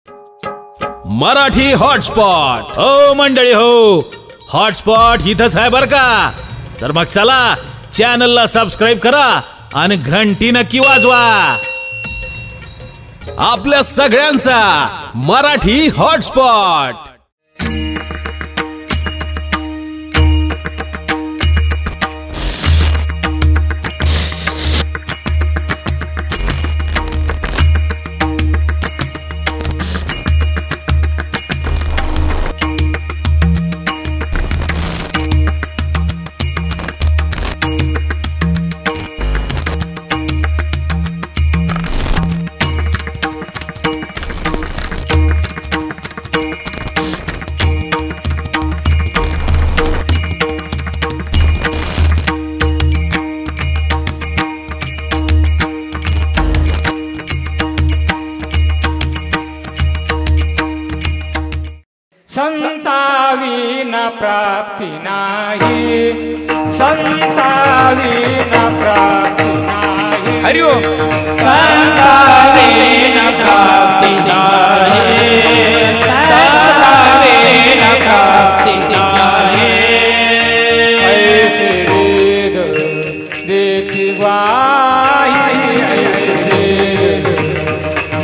Marathi hotspot हो मंडळी हो, हॉटस्पॉट इथंच आहे बर का. तर मग चला चॅनलला सबस्क्राईब करा आणि घंटी नक्की वाजवा. आपल्या सगळ्यांचा मराठी हॉटस्पॉट. संताविना प्राप्ती नाही, संताविना प्राप्ती नाही. हरिओम. संताविना प्राप्ती नाही, संताविना प्राप्ती नाही. ऐसे वेद देती ग्वाही, ऐसे वेद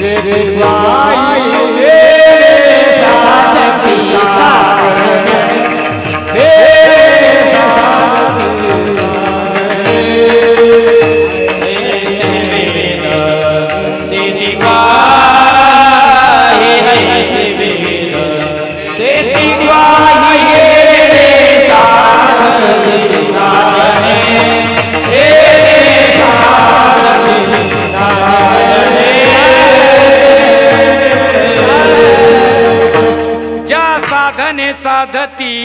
देती ग्वाही. साधती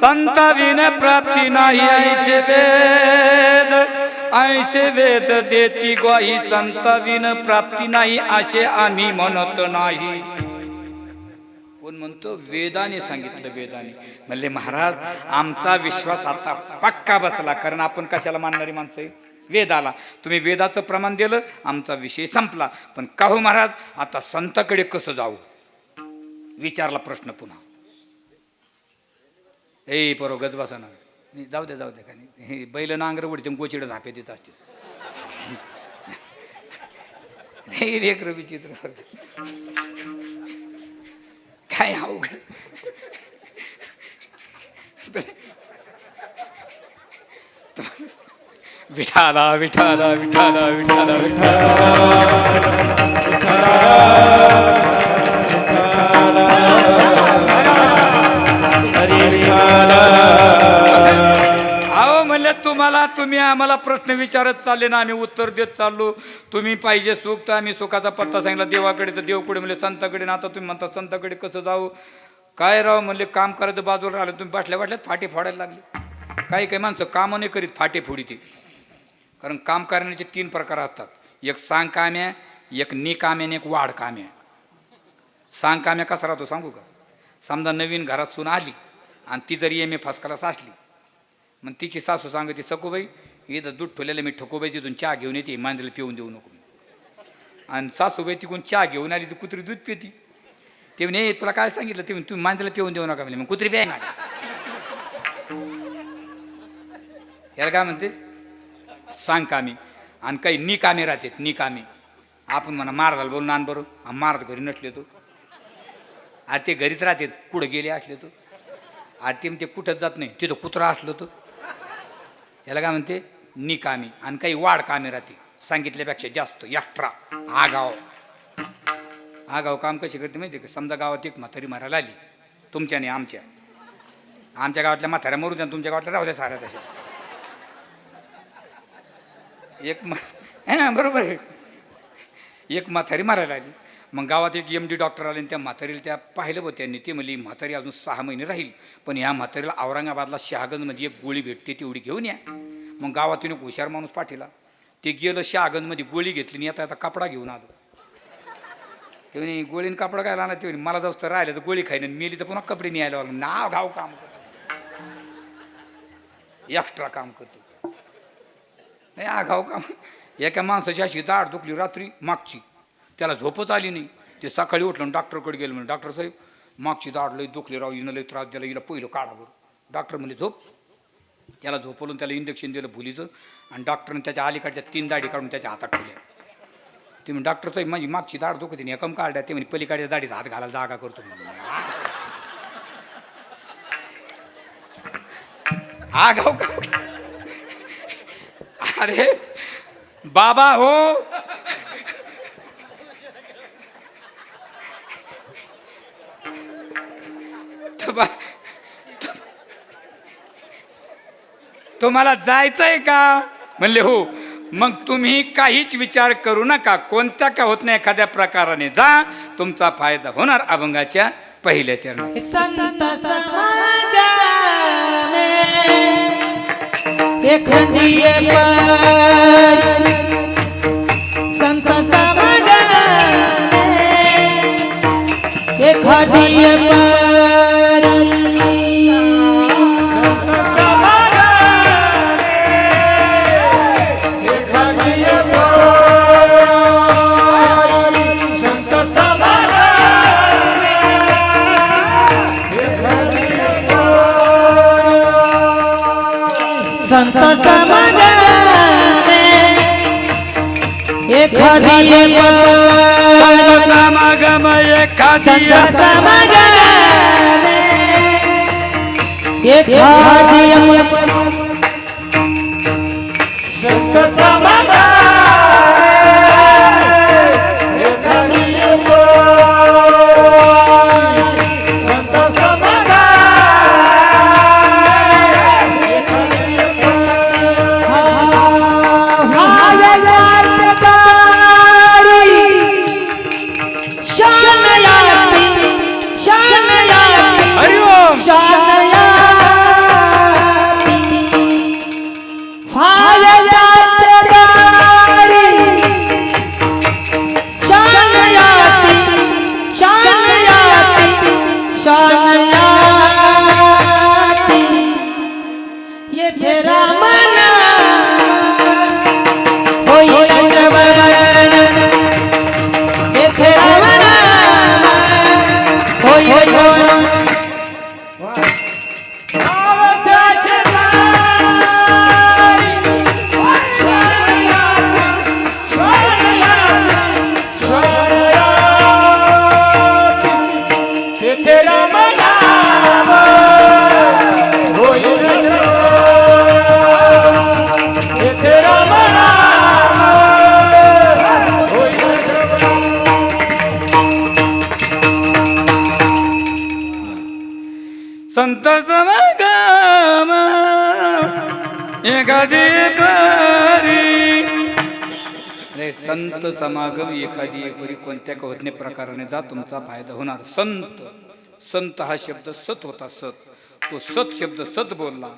संत विन प्राप्ती नाही. ऐसे वेद देती ग्वाही, संत विन प्राप्ती नाही असे आम्ही म्हणत नाही. कोण म्हणतो? वेदाने सांगितलं. वेदाने म्हणले महाराज आमचा विश्वास आता पक्का बसला, कारण आपण कशाला मानणारी माणसं आहे? वेदाला. तुम्ही वेदाचं प्रमाण दिलं, आमचा विषय संपला. पण का हो महाराज, आता संताकडे कसं जाऊ? विचारला प्रश्न पुन्हा. ए परो गज बसा ना, जाऊ दे जाऊ दे. का नाही बैल नांगर उडते गोचिड झापे देत असते. एक विचित्र काय अवघड. विठाला विठाला विठाला विठाला विठाला. अहो म्हणलं तुम्हाला, तुम्ही आम्हाला प्रश्न विचारत चालले ना, आम्ही उत्तर देत चाललो. तुम्ही पाहिजे सुख तर आम्ही सुखाचा पत्ता सांगितला देवाकडे, तर देवकडे म्हणले संताकडे. ना आता तुम्ही म्हणता संताकडे कसं जाऊ? काय राव म्हणले, काम करायचं बाजूला राहिलं, तुम्ही बसल्या बसल्यात फाटे फोडायला लागले. काही काही माणसं कामं नाही करीत, फाटे फोडी ते. कारण काम करण्याचे 3 प्रकार असतात. एक सांग काम्या, एक निकाम्या आणि एक वाढ काम्या. सांग काम्या कसा राहतो सांगू का? समजा नवीन घरात सून आली आणि ती जरी MA फर्स्ट क्लास असली, मग तिची सासू सांगते सखूबाई इथं दूध ठेवलेलं मी ठकोबाई तिथून चहा घेऊन येते, मांजरीला पिऊन देऊ नको. आणि सासूबाई तिकडून चहा घेऊन आली, ती कुत्री दूध पिती. ते म्हणे तुला काय सांगितलं? ते तुम्ही मांजरीला पिऊन देऊ नका. म्हणजे मग कुत्री प्याय ना. याला काय म्हणते? सांग कामी. आणि काही निकामी राहतात. निकामी आपण म्हणा महाराजाला बोलून आण बरोबर, महाराज घरी नसले तो. अरे ते घरीच राहते, कुठं गेले असले तो. अरे ते कुठंच जात नाही, तिथं कुत्रा असलो तो. याला काय म्हणते? निकामी. आणि काही वाढ कामे राहते, सांगितल्यापेक्षा जास्त एक्स्ट्रा. आगाव. आगाव काम कशी करते माहिती का? समजा गावात एक म्हातारी मारायला आली, तुमच्या नाही आमच्या. आमच्या गावातल्या म्हाताऱ्या मरू द्या, तुमच्या गावातल्या राहू द्या साऱ्या तशा. एक बरोबर आहे. एक म्हातारी मारायला आली, मग गावात एक MD डॉक्टर आले आणि त्या म्हातारीला त्या पाहिलं बघ त्यांनी. ते म्हणली म्हातारी अजून 6 महिने राहील, पण ह्या म्हातारीला औरंगाबादला शहागंजमध्ये एक गोळी भेटते, तेवढी घेऊन या. मग गावातून एक हुशार माणूस पाठीला. ते गेलं शहागंजमध्ये, गोळी घेतली आणि आता कपडा घेऊन आलो. ते म्हणे गोळीने कपडा काय आणला? ते म्हणे मला जाऊ तर राहिलं तर गोळी खाईन, मेली तर पुन्हा कपडे न्यायला लागलं. नाव घाव काम करतो, एक्स्ट्रा काम करतो. नाही आघाव काम. एका माणसाची अशी दाढ दुखली रात्री मागची, त्याला झोपच आली नाही. ते सकाळी उठलं डॉक्टरकडे गेलं म्हणजे डॉक्टर साहेब मागची दाढ लई दुखली राव, हिनं लई त्रास दिला, हिला पहिलं काढा बरं. डॉक्टर म्हणजे झोप. त्याला झोपवून त्याला इंजेक्शन दिलं भुलीचं आणि डॉक्टरने त्याच्या अलीकडच्या 3 दाढी काढून त्याच्या हातात ठेवल्या. ते म्हणजे डॉक्टर साहेब माझी मागची दाढ दुखते नाही एकम काढल्या. ते म्हणजे पलीकडच्या दाढीत हात घालायला जागा करतो. आगाव का? अरे बाबा हो, तुम्हाला जायचंय का? म्हणले हो. मग तुम्ही काहीच विचार करू नका, कोणत्या का होत नाही एखाद्या प्रकाराने जा, तुमचा फायदा होणार अभंगाच्या पहिल्या चरणात. संत समागमे एखादिये पर, संत समागमे एखादिये पर, संत समागमे एखादिये पर, समागम एखादिये संत समागमे एखादिये पर, संत समागमे एखादिये पर, संत समागमे संत समागम एखादिये परी. अरे संत समागम एखादिये परी कोणत्या का होत नाही प्रकाराने जा, तुमचा फायदा होणार. संत, संत हा शब्द सत होता. सत, तो सत शब्द सत बोलला,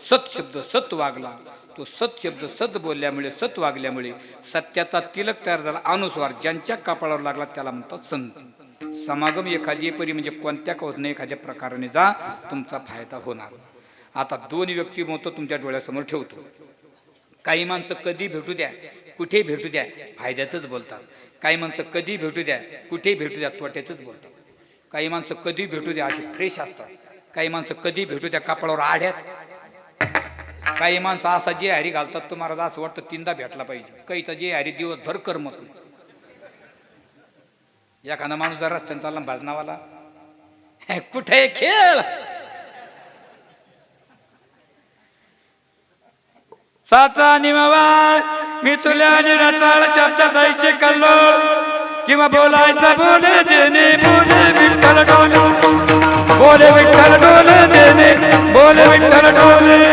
सत शब्द सत वागला. तो सत शब्द सत बोलल्यामुळे, सत वागल्यामुळे सत्याचा तिलक तयार झाला. अनुस्वार ज्यांच्या कपाळावर लागला त्याला म्हणतात संत. समागम एखादी परी म्हणजे कोणत्या का होत नाही एखाद्या प्रकाराने जा, तुमचा फायदा होणार. आता 2 व्यक्तिमत्व तुमच्या डोळ्यासमोर ठेवतो. काही माणसं कधी भेटू द्या, कुठे भेटू द्या, फायद्याचंच बोलतात. काही माणसं कधी भेटू द्या, कुठे भेटू द्या, तोट्याचंच बोलतात. काही माणसं कधी भेटू द्या अशी फ्रेश असतात. काही माणसं कधी भेटू द्या कपाळावर आढ्यात. काही माणसं असा जे हरी घालतात तुम्हाला असं वाटतं 3दा भेटला पाहिजे. काहीचा जे हरी दिवसभर करमत नाही. एखादा माणूस जर रस्त्याने चालला भाजनावाला, कुठे खेळ, साचा निमवाळ मी तुला निराचाळ शब्द द्यायचे कल्लो किंवा बोलायचा बोले जेने बोले विठ्ठल डोले, बोले विठ्ठल डोले देने, बोले विठ्ठल डोले.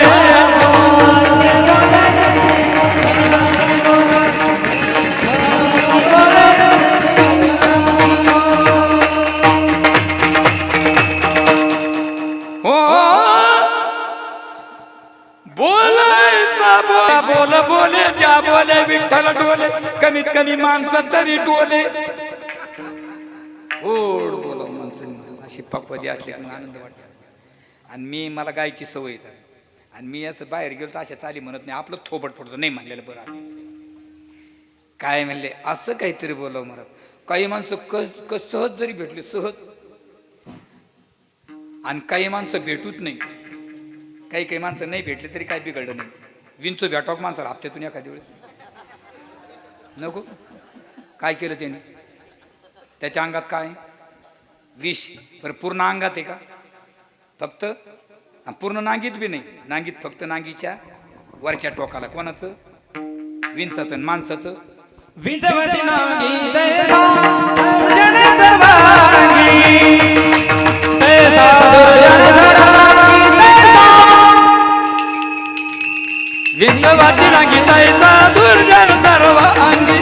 बोल बोले ज्या बोले विठ्ठल डोले, कमीत कमी माणसं तरी डोले. ओढ बोला माणसं अशी पक्वदी असली की आनंद वाटतो. आणि मी मला गायची सवय आहे आणि मी याचं बाहेर गेलो तर अशा चाली म्हणत नाही. आपलं थोबट पडतो नाही म्हणलेलं बरं. काय म्हणले असं काहीतरी बोलावं म्हणत. काही माणसं कस सहज जरी भेटले सहज, आणि काही माणसं भेटूच नाही. काही माणसं नाही भेटले तरी काय बिघडलं नाही. विंचू भेटाव माणसाला हप्त्यातून एखादी वेळेस नको. काय केलं त्याने? त्याच्या अंगात काय विष? बरं पूर्ण अंगात आहे का? फक्त पूर्ण नांगीत बी नाही. नांगीत फक्त नांगीच्या वरच्या टोकाला. कोणाचं? विंचाचं आणि माणसाचं. विंचवाची नांगी तैसा दुर्जन सर्वांगी, तैसा दुर्जन सर्वांगी, तैसा विंचवाची नांगी तैसा दुर्जन सर्व अंगी,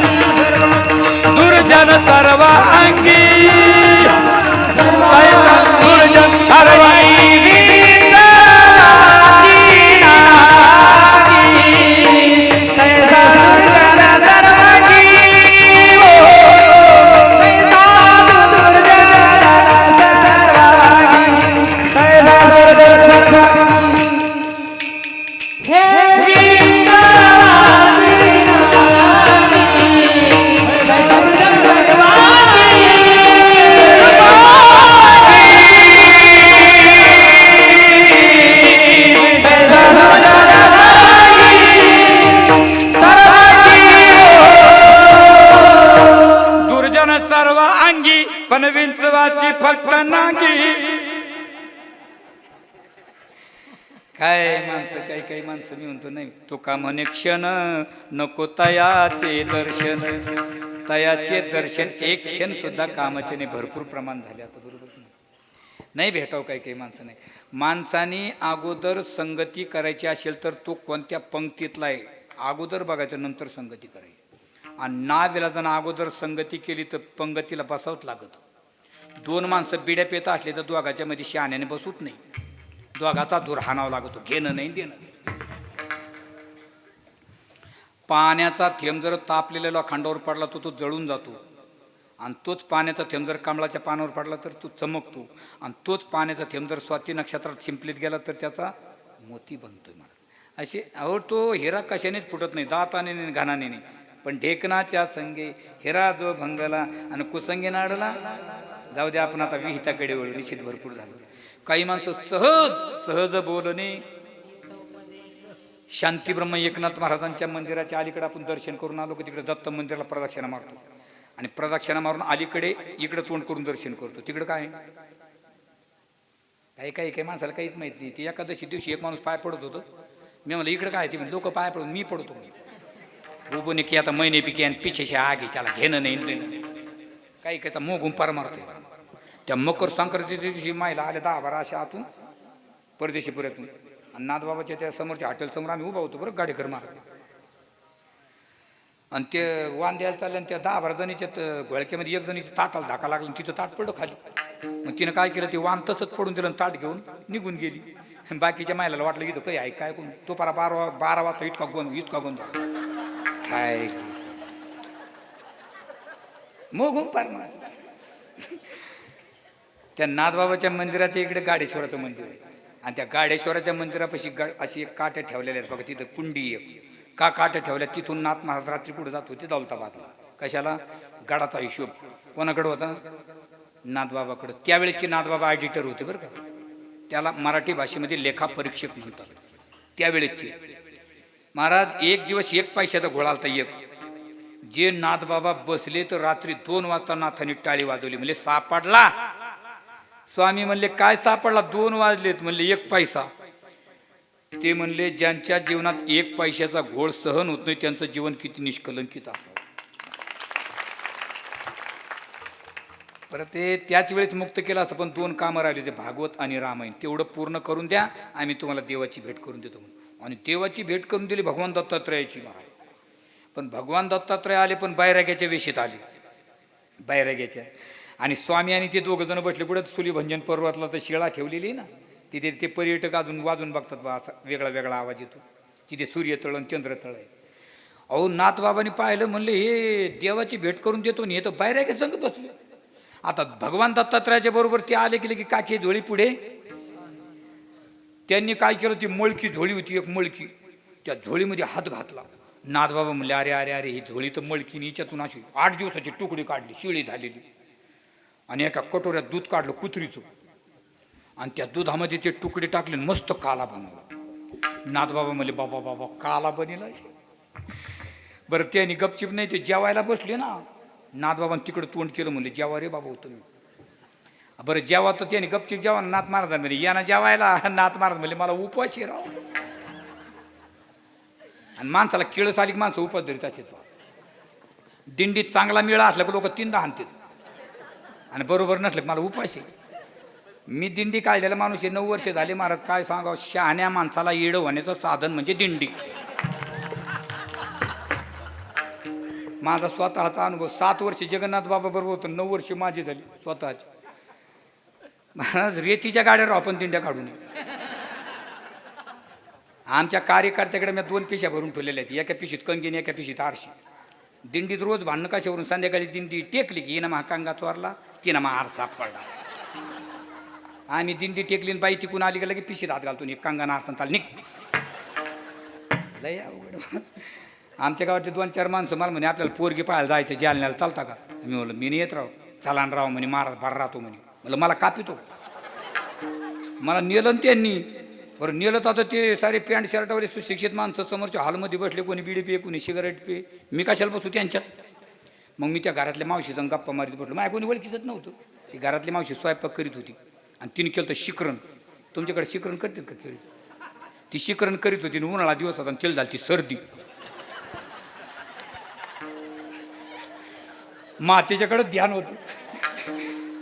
दुर्जन सर्व अंगी, तैसा दुर्जन सर्व अंगी. पण विंचवाची फक्त नांगी. काय माणसं, काही माणसं मी म्हणतो नाही. तो का म्हणे क्षण नको तयाचे दर्शन, तयाचे दर्शन एक क्षण सुद्धा कामाचे नाही. भरपूर प्रमाण झाले आता. बरोबर नाही भेटाव काही माणसं नाही. माणसाने अगोदर संगती करायची असेल तर तो कोणत्या पंक्तीतला आहे अगोदर बघायचं, नंतर संगती करायची. आणि नाविलाजानं अगोदर संगती केली तर पंगतीला बसावंच लागत. दोन माणसं बिड्या पेत असले तर दोघाच्या मध्ये शहाण्याने बसूच नाही. दोघाचा धूर हाणावा लागतो. घेणं नाही देणं. पाण्याचा थेंब जर तापलेल्या लोखंडावर पडला तो जळून जातो. आणि तोच पाण्याचा थेंब जर कमळाच्या पानावर पडला तर तो चमकतो. आणि तोच पाण्याचा थेंब जर स्वाती नक्षत्रात शिंपलीत गेला तर त्याचा मोती बनतोय. मला असे अहो तो हिरा कशानेच फुटत नाही, दाताने नाही, घाणाने नाही. पण ढेकणाच्या संगे हिरा जो भंगला आणि कुसंगे नाडला. जाऊ दे आपण आता विहिताकडे वळू. निश्चित भरपूर झालं. काही माणसं सहज बोलणे. शांतीब्रह्म एकनाथ महाराजांच्या मंदिराच्या अलीकडे आपण दर्शन करून आलो की तिकडे दत्त मंदिराला प्रदक्षिणा मारतो. आणि प्रदक्षिणा मारून अलीकडे इकडे तोंड करून दर्शन करतो. तिकडे काय काही माणसाला काहीच माहित नाही. ती एकादशी दिवशी एक माणूस पाय पडत होतं. मी म्हणलं इकडे काय? ते लोक पाय पडून मी पडतो. उभून की आता महिने पिके आणि पिछेशी आगे त्याला घेणं नाही. काही मोगून पार मारते. त्या मकर संक्रांती दिवशी मायला आल्या 10-12 अशा आतून परदेशी पुऱ्यातून. आणि नाथबाबाच्या त्या समोरच्या हॉटेल समोर आम्ही उभा होतो. बरं गाडीकर मार. आणि ते वाण द्यायला चालले आणि त्या 10-12 जणीच्या घोळक्यामध्ये एक जणीची ताटाला धाका लागला आणि तिचं ताट पडलं खाली. मग तिनं काय केलं, ते वाण तसंच पडून दिलं आणि ताट घेऊन निघून गेली. बाकीच्या मायला वाटलं की तो काही आहे काय कोण. तो पारा 12 वाजता इतका गोंधळ काय मोगून पार मार. त्या नाथबाबाच्या मंदिराच्या इकडे गाडेश्वराचं मंदिर आहे. आणि त्या गाडेश्वराच्या मंदिरापाशी अशी एक काट्या ठेवलेल्या आहेत बघा. तिथं कुंडी एक का काट्या ठेवल्या. तिथून नाथ महाराज रात्री पुढे जात होते दौलताबादला. कशाला? गडाचा हिशोब कोणाकडे होता? नाथबाबाकडं. त्यावेळेचे नाथबाबा एडिटर होते बरं का. त्याला मराठी भाषेमध्ये लेखा परीक्षक म्हणतात. त्यावेळेचे महाराज एक दिवस 1 पैशाचा घोळा आलता. एक जे नाथबाबा बसले तर रात्री 2 वाजता नाथांनी टाळी वाजवली. म्हणजे सापडला. स्वामी म्हणले काय सापडला? 2 वाजलेत. म्हणले 1 पैसा. ते म्हणले ज्यांच्या जीवनात 1 पैशाचा घोळ सहन होत नाही त्यांचं जीवन किती निष्कलंकित असावं. परत ते त्याच वेळेस मुक्त केलं असतं. पण 2 कामं राहिले ते भागवत आणि रामायण. तेवढं पूर्ण करून द्या, आम्ही तुम्हाला देवाची भेट करून देतो. आणि देवाची भेट करून दिली भगवान दत्तात्रयाची महाराज. पण भगवान दत्तात्रय आले पण बैराग्याच्या वेशीत आले. बैराग्याच्या. आणि स्वामी आणि ते 2 जण बसले कुठं सुलीभंजन पर्वतला. तर शिळा ठेवलेली ना तिथे. ते पर्यटक अजून वाजून बघतात बा. असा वेगळा आवाज येतो. तिथे सूर्यतळ आणि चंद्रतळ आहे. अहो नाथबाबांनी पाहिलं. म्हणले हे देवाची भेट करून देतो आणि हे तर बैराग्या संग बसले. आता भगवान दत्तात्रयाच्या बरोबर ते आले की काकी झोळी पुढे. त्यांनी काय केलं, ती मळकी झोळी होती एक मळकी. त्या झोळीमध्ये हात घातला नाथबाबा म्हणले अरे अरे अरे ही झोळी तर मळकीने हिच्यातून अशी 8 दिवसाची तुकडी काढली, शिळी झालेली, आणि एका कटोऱ्यात दूध काढलं कुत्रीचं, आणि त्या दुधामध्ये ते तुकडे टाकले आणि मस्त काला बनवला. नाथबाबा म्हणले बाबा बाबा काला बनेला. बरं त्यांनी गपचिप नाही, ते जेवायला बसले ना, नाथबाबांनी तिकडे तोंड केलं, म्हणले जेवा रे बाबा होतं मी. बरं जेवा तर त्यांनी गपचिप जेवा, नाथ महाराज म्हणजे यांना जेवायला, नाथ महाराज म्हणले मला उपवास राव. आणि माणसाला किळस आली की माणसं उपास धरीत असेल. दिंडीत चांगला मेळा असला की लोक 3दा हाणतात, आणि बरोबर नसलं की मला उपास आहे. मी दिंडी काढलेला माणूस आहे, 9 वर्ष झाले महाराज. काय सांगावं, शहाण्या माणसाला येडं होण्याचं साधन म्हणजे दिंडी. माझा स्वतःचा अनुभव, 7 वर्ष जगन्नाथ बाबा बरोबर होतं, 9 वर्ष माझी झाली स्वतःची. महाराज रेतीच्या गाड्यावर आपण दिंड्या काढून आमच्या कार्यकर्त्याकडे मी 2 पिशा भरून ठेवलेल्या आहेत, एका पिशीत कंगीन, एका पिशीत आरशी. दिंडीत रोज भांडणं कशावरून, संध्याकाळी दिंडी टेकली की हिनं मा कांगा चोरला, तिनं मा आरसा फोडला. आम्ही दिंडी टेकली बाई तिकून आली गेला की पिशीत हात घालतो, एक कांगा आरसा चाल निघ. लय अवघड. आमच्या गावातले 2-4 माणसं मला म्हणे आपल्याला पोरगी पाहायला जायचं जालन्याला, चालता का? मी म्हणलं मी नाही येत राव. चला राव म्हणे, महाराज भर राहतो म्हणे. म्हणलं मला कापितो. मला नेलं त्यांनी. बरं नेलं तर आता ते सारे पॅन्ट शर्टावर सुशिक्षित माणसं समोरच्या हॉलमध्ये बसले, कोणी बिडी पे, कोणी सिगारेट पे. मी कशाला बसू त्यांच्यात? मग मी त्या घरातल्या मावशीचा गप्पा मारीत बसलो. माझ्या कोणी ओळखीतच नव्हतं. ती घरातली मावशी स्वयंपाक करीत होती, आणि तिने केलं तर शिकरण. तुमच्याकडे शिकरण करतात का केळी? ती शिकरण करीत होती, उन्हाळा दिवस होता, आणि तिला झाली ती सर्दी. मातेच्याकडे ध्यान होतं.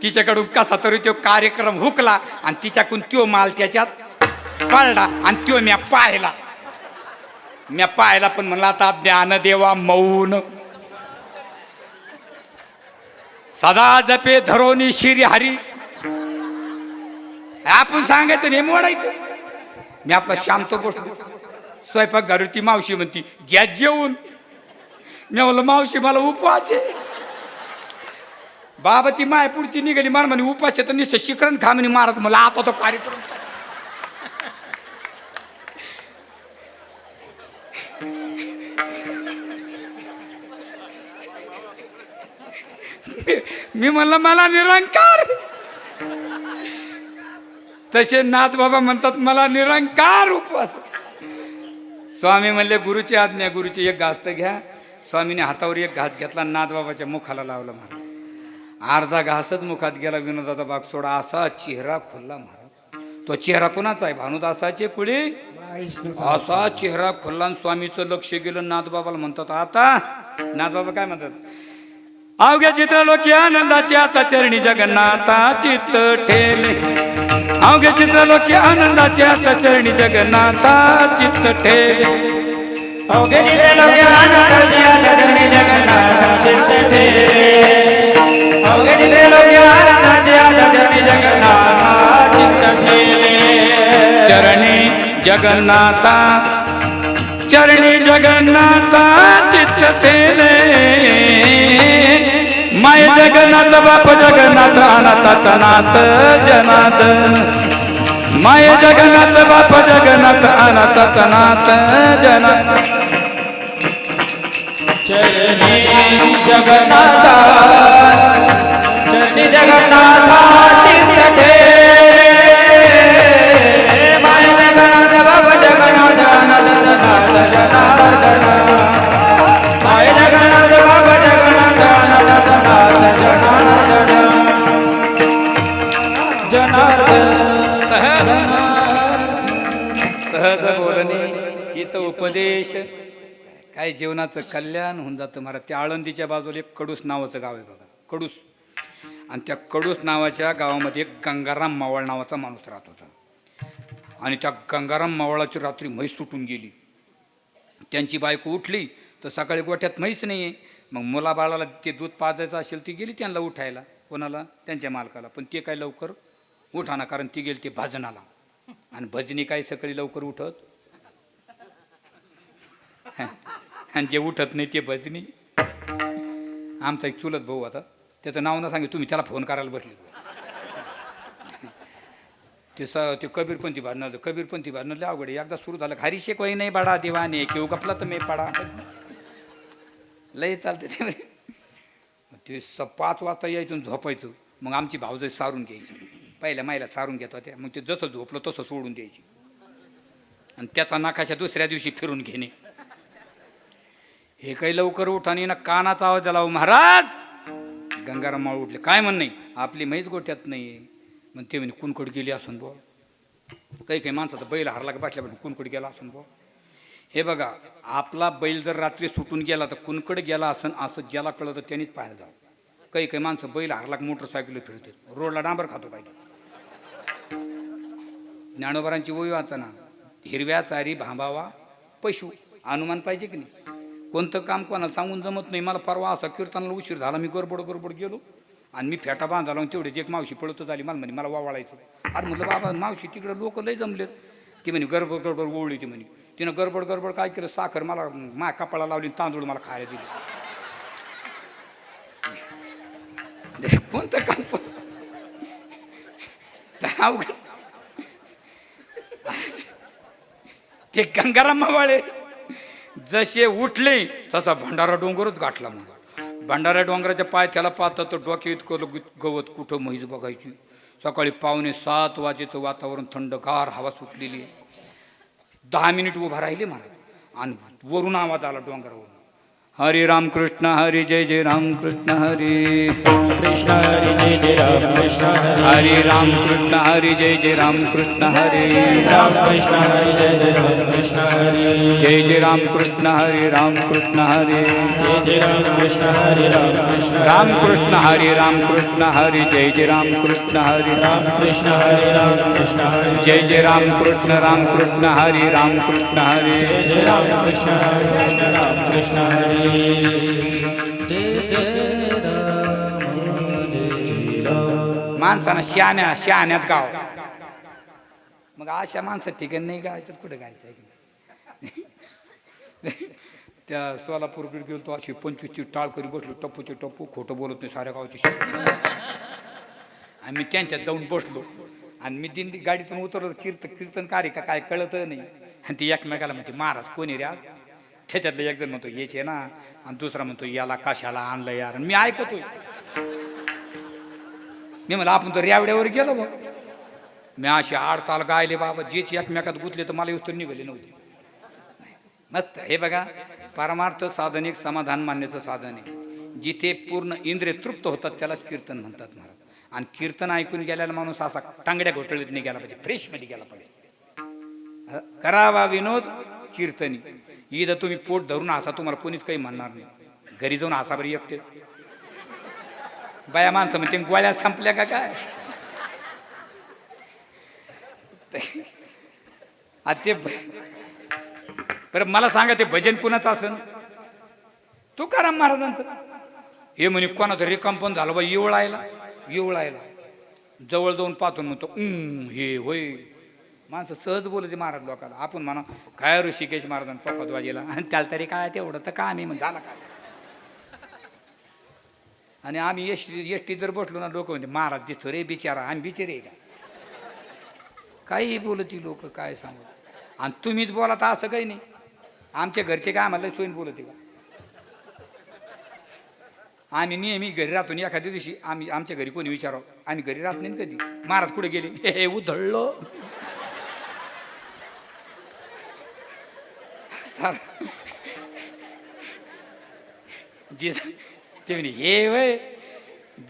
तिच्याकडून कसा तरी तो कार्यक्रम हुकला, आणि तिच्याकडून तो माल त्याच्यात पडला, आणि तो म्या पाहिला. पण म्हणला आता ज्ञान देवा मौन, सदा जपे धरोनी श्री हरी. आपण सांगायचं नाही, मोडायचं. मी आपला शांत बसलो. स्वयंपाक घरी ती मावशी म्हणती घ्या जेवून. मी म्हणलं मावशी मला उपवास आहे. बाबा ती माय पुढची निघाली, मला म्हणे उपास तर नुसतं शिकरण खा म्हणे महाराज. मला आता तो कार्यक्रम मी म्हणलं मला निरंकार. तसे नाथ बाबा म्हणतात मला निरंकार उपवास. स्वामी म्हणले गुरुची आज्ञा, गुरुची एक घास तर घ्या. स्वामीने हातावर एक घास घेतला, नाथ बाबाच्या मुखाला लावला. महाराज अर्धा घासच मुखात गेला. विनोदाचा भाग सोडा, असा चेहरा खुलला महाराज. तो चेहरा कोणाचा आहे? भानुदासाचे कुळी. असा चेहरा खुलला, आणि स्वामीचं लक्ष गेलं. नाथ बाबाला म्हणतात आता. नाथ बाबा काय म्हणतात? अवघ्या चित्रलोकी आनंदाचे आता चरणी जगन्नाथा चित्त ठेले. अवघ्या चित्रलोकी आनंदाचे आता चरणी जगन्नाथा चित्त ठेले. अवघे चित्रलोकी आनंदाचे आता चरणी जगन्नाथा चित्त ठेले. अवघे चित्रलोकी आनंदाचे आता चरणी जगन्नाथा चित्त ठेले. चरणी जगन्नाथा, चरणी जगन्नाथा चित्त ठेले. माय जगन्नाथ बाप जगन्नाथ अनाथाचा नाथ जनार्दन. माय जगन्नाथ बाप जगन्नाथ अनाथाचा नाथ जनार्दन. चरणी जगन्नाथा, चरणी जगन्नाथा चित्त ठेले. माय जगन्नाथ बाप जगन्नाथ अनाथाचा नाथ जनार्दन. माय जगन्नाथ बाप जगन्नाथ अनाथाचा नाथ जनार्दन. सहज बोलणे हित उपदेश. काय जीवनाचं कल्याण होऊन जातं महाराज. त्या आळंदीच्या बाजूला एक कडूस नावाचं गाव आहे बघा, कडूस. आणि त्या कडूस नावाच्या गावामध्ये एक गंगाराम मावळ नावाचा माणूस राहत होता. आणि त्या गंगाराम मावळाची रात्री म्हैस सुटून गेली. त्यांची बायको उठली तर सकाळी गोठ्यात म्हैस नाही आहे. मग मुलाबाळाला ते दूध पाजायचं असेल ती गेली त्यांना उठायला. कोणाला? त्यांच्या मालकाला. पण ते काय लवकर उठाना, कारण ती गेली ते भजनाला. आणि भजनी काय सकाळी लवकर उठत, आणि जे उठत नाही ते भजनी. आमचा एक चुलत भाऊ आता, त्याचं नाव ना सांगितलं, तुम्ही त्याला फोन करायला बसले. ते कबीरपंथी भाजणार. कबीरपंथी भाजणार अवघड. एकदा सुरू झालं, हरी शेकवाई नाही बाडा दिवाने, केव कपला तर मी पाडा. लय चालते ते म्हणे. मग ते 5 वाजता यायचं आणि झोपायचं. मग आमची भावजय सारून घ्यायची, पहिल्या मायला सारून घेत होत्या. मग ते जसं झोपलं तसं सोडून द्यायची आणि त्याचा नकाशा दुसऱ्या दिवशी फिरून घेणे. हे काही लवकर उठाने ना कानाचा आवाज आला, महाराज. गंगाराम माळ उठले. काय म्हण नाही, आपली म्हैस गोट्यात नाही. मग ते म्हणे कुणकड गेली असून बुवा. काही काही माणसाचा बैल हरला का बसल्या कुणकड गेला असून बुवा. हे बघा, आपला बैल जर रात्री सुटून गेला तर कुणकड गेला असन असं ज्याला कळलं तर त्यांनीच पाहायला जावं. काही काही माणसं बैल हरला का मोटरसायकल फिरते, रोडला डांबर खातो काय. ज्ञानोबारांची ओवी वाचना, हिरव्या चारी भांबावा पशु. अनुमान पाहिजे की नाही. कोणतं काम कोणाला सांगून जमत नाही. मला परवा असा कीर्तनाला उशीर झाला, मी गडबड गेलो आणि मी फेटा बांधाला. तेवढेच एक मावशी पळतच आली. मला म्हणे मला वावळायचं. अरे म्हटलं बाबा मावशी तिकडे लोक लय जमलेत. ती म्हणे गडबड ओवळली. ती म्हणे तिनं गडबड काय केलं, साखर मला मा कपाळा लावली, तांदूळ मला खायला दिले. कोणतं काम ते गंगाराम मावाळे जसे उठले तसा भंडारा डोंगरच गाठला. मग भंडारा डोंगराच्या पाय त्याला पाहता तर डोके इतकं गवत, कुठं म्हैस बघायची. सकाळी 6:45 वाजेचं वातावरण, थंडगार हवा सुटलेली. 10 मिनिट उभा राहिले महाराज आणि वरून आवाज आला डोंगरावरून, हरे राम कृष्ण हरी जय जय राम कृष्ण हरी कृष्ण हरी जय जय राम कृष्ण हरे राम कृष्ण हरी जय जय राम कृष्ण हरे राम कृष्ण हरी जय जय राम कृष्ण हरी जय जय राम कृष्ण हरे राम कृष्ण हरे जय जय राम कृष्ण हरी राम कृष्ण राम कृष्ण हरे जय जय राम कृष्ण हरे राम कृष्ण हरी राम कृष्ण हरी जय जय राम कृष्ण हरे राम कृष्ण हरे जय जय राम कृष्ण हरी माणसानं शहाण्यात गाव. मग अशा माणसं ठिकाण नाही गायचं, कुठे गायचं. त्या सोलापूरकडे गेलो तो अशी 25ची टाळ करी बसलो, टप्पूचे टप्पू, खोटं बोलत नाही साऱ्या गावची. आणि मी त्यांच्यात जाऊन बसलो आणि मी दिंडी गाडीतून उतरलो. कीर्तनकारी का काय कळत नाही. आणि ती एकमेकाला म्हणते महाराज कोणी रे आज. त्याच्यातलं एक जण म्हणतो याचे ना, आणि दुसरा म्हणतो याला कशाला आणलं यार. आणि मी ऐकतोय. मी म्हणलं आपण तर रेवड्यावर गेलो बघ. मी अशी 8 ताल गायले बाबा, जेच एकमेकात गुतले तर मला उत्तर निघाले नव्हते. मस्त. हे बघा, परमार्थ साधन एक समाधान मानण्याचं साधन आहे. जिथे पूर्ण इंद्रिय तृप्त होतात त्यालाच कीर्तन म्हणतात महाराज. आणि कीर्तन ऐकून गेल्याला माणूस असा टांगड्या घोटळीत नाही गेला पाहिजे, फ्रेश मध्ये गेला पाहिजे. करावा विनोद कीर्तनी. इथं तुम्ही पोट धरून हसा, तुम्हाला कोणीच काही म्हणणार नाही. घरी जाऊन हसा बरी एकटे. बाया माणसं म्हणते गोळ्या संपल्या का काय. ते बरं मला सांगा, ते भजन कुणाचं असन? तुकाराम महाराजांचं. हे म्हणे कोणाचं रिकाम पण झालं बा, येवळायला जवळ जाऊन पाहतो म्हणतो हे होय. माणसं सहज बोलते महाराज लोकांना. आपण म्हणा काय ऋषिकेश महाराजांना पप्पा वाजेला आणि त्याला तरी काय तेवढं तर का मी म्हण झाला काय. आणि आम्ही एसटी जर बसलो ना, लोक म्हणते महाराज दिसतो रे बिचारा. आम्ही बिचारे का काही बोलती लोक, काय सांगू. आणि तुम्हीच बोला तर असं काही नाही. आमच्या घरचे काय आम्हाला सोयीन बोलते का. आम्ही नेहमी घरी राहतो. एखाद्या दिवशी आमच्या घरी कोणी विचारावं, आम्ही घरी राहत नाही कधी. महाराज कुठे गेले, हे उधळलो. ते म्हणे हे वय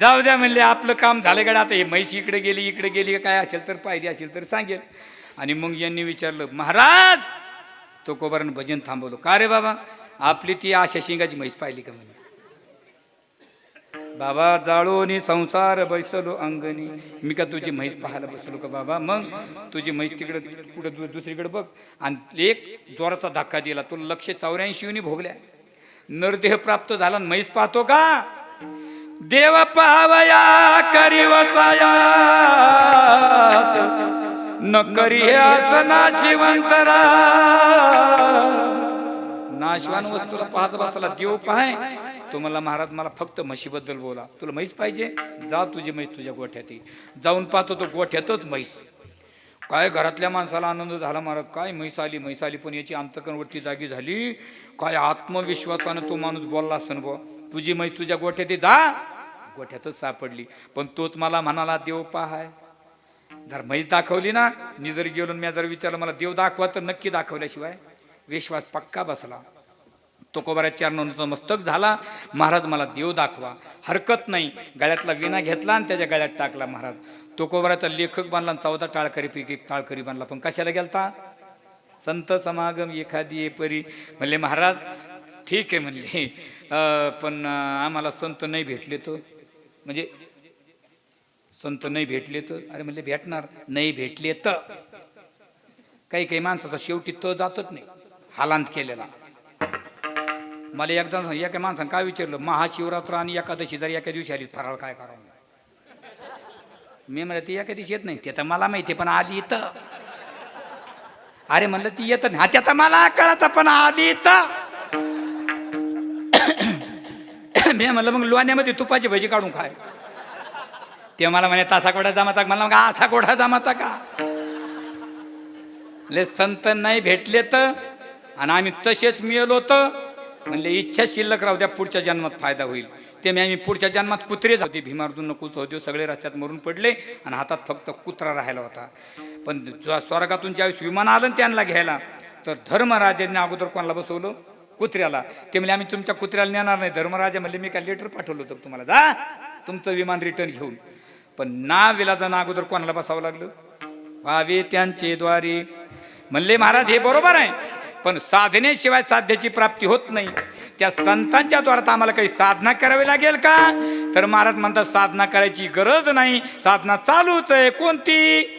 जाऊ द्या म्हणले, आपलं काम झालं गड्या. आता हे म्हैशी इकडे गेली काय असेल तर पाहिजे असेल तर सांगेल. आणि मग यांनी विचारलं महाराज, तो कोबारानं भजन थांबवलं. का रे बाबा, आपली ती आशा शिंगाची म्हैस पाहिली का म्हणे. बाबा जाळोनी संसार बैसलो अंगणी. मी का तुझी म्हैस पाहायला बसलो का बाबा. मग तुझी म्हैस तिकडे कुठं दुसरीकडे बघ. आणि एक जोराचा धक्का दिला. तुला 184 भोगल्या. नरदेह प्राप्त झाला, म्हैस पाहतो का. देव पावया करिवचाया न करी नाशिवंतरा. नाशवान वस्तूला पाहत बसला देव पाहाय. तुम्हाला महाराज मला फक्त म्हशीबद्दल बोला. तुला म्हैस पाहिजे, जा तुझी म्हैस तुझ्या गोठ्यात. जाऊन पाहतो तो गोठ्यातच म्हैस. काय घरातल्या माणसाला आनंद झाला महाराज. काय म्हैस आली. पण याची अंतकणवरती जागी झाली. काय आत्मविश्वासानं तो माणूस बोलला असं बुवा, तुझी मैस तुझ्या गोठ्यात जा, गोठ्यातच सापडली. पण तोच मला म्हणाला देव पाहाय. जर म्हैस दाखवली ना, मी जर गेलो मी जर विचारलं मला देव दाखवा, तर नक्की दाखवल्याशिवाय विश्वास पक्का बसला. तुकोबाऱ्या चरणांचा मस्तक झाला, महाराज मला देव दाखवा. हरकत नाही, गळ्यातला विणा घेतला आणि त्याच्या गळ्यात टाकला. महाराज तुकोबाऱ्याचा लेखक बांधला, 14 टाळकरीपैकी एक टाळकरी बांधला. पण कशाला गेलता? संत समागम एखादी परी. म्हणले महाराज ठीक आहे म्हणले, पण आम्हाला संत नाही भेटले तर, म्हणजे संत नाही भेटले तर. अरे म्हणले भेटणार नाही भेटले तर. काही काही माणसाचा शेवटी तर जातच नाही, हालांत केलेला. मला एकदा एका माणसानं काय विचारलं, महाशिवरात्र आणि एकादशी जर एका दिवशी आली फराळ काय करावं? मी म्हणलं ती एका दिवशी येत नाही, ते तर मला माहिती पण आली तर. अरे म्हणलं ती येत नाही, हा त्याचा मला कळत पण आली तर. मी म्हणलं मग लोण्यामध्ये तुपाची भजी काढून खाय. ते मला म्हणे तासा कोढा जमाता, मला मग असा कोढा जमाता का? ले संत नाही भेटले तर आणि आम्ही तसेच मिळलो तर म्हणले इच्छा शिल्लक राहू द्या, पुढच्या जन्मात फायदा होईल. ते मी आम्ही पुढच्या जन्मात कुत्रे जाते. भीमार्जून नकुच होते, सगळे रस्त्यात मरून पडले आणि हातात फक्त कुत्रा राहिला होता. पण स्वर्गातून ज्यावेळेस विमान आलं त्यांना घ्यायला, तर धर्मराजांनी अगोदर कोणाला बसवलं? कुत्र्याला. ते म्हणजे आम्ही तुमच्या कुत्र्याला नेणार नाही. धर्मराजा म्हणले मी काय लेटर पाठवलं होतं तुम्हाला, जा तुमचं विमान रिटर्न घेऊन. पण ना विलाजांना अगोदर कोणाला बसावं लागलं? व्हावे त्यांचे द्वारे. म्हणले महाराज हे बरोबर आहे, पण साधनेशिवाय साध्याची प्राप्ती होत नाही. त्या संतांच्या द्वारात आम्हाला काही साधना करावी लागेल का? तर महाराज म्हणतात साधना करायची गरज नाही, साधना चालूच आहे. कोणती?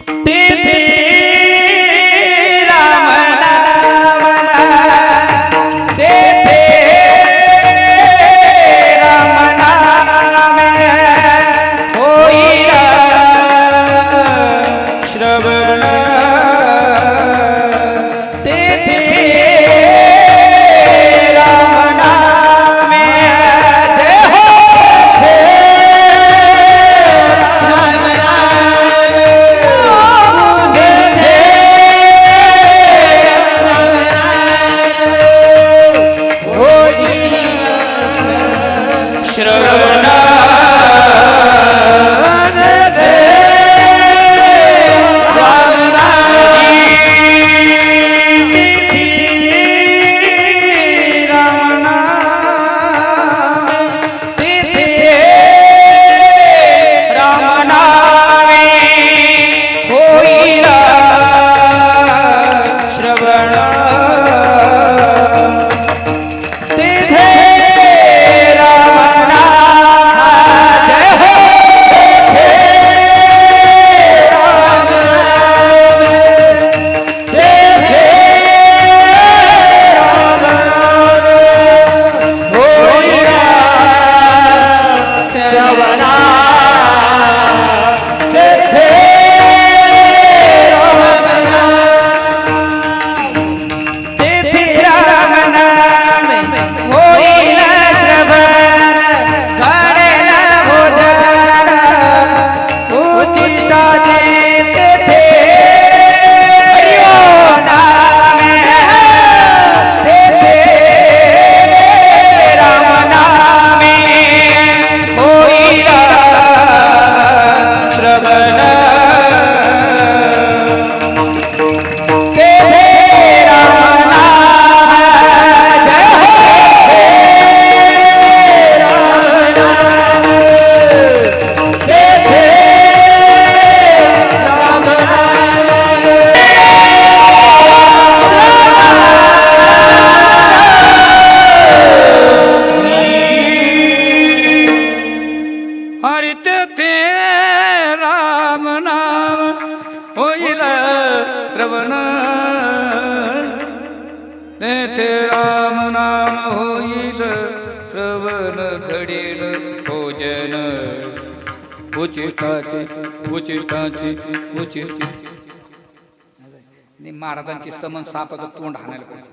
महाराजांची समन सापाचं तोंड हाणायला पाहिजे.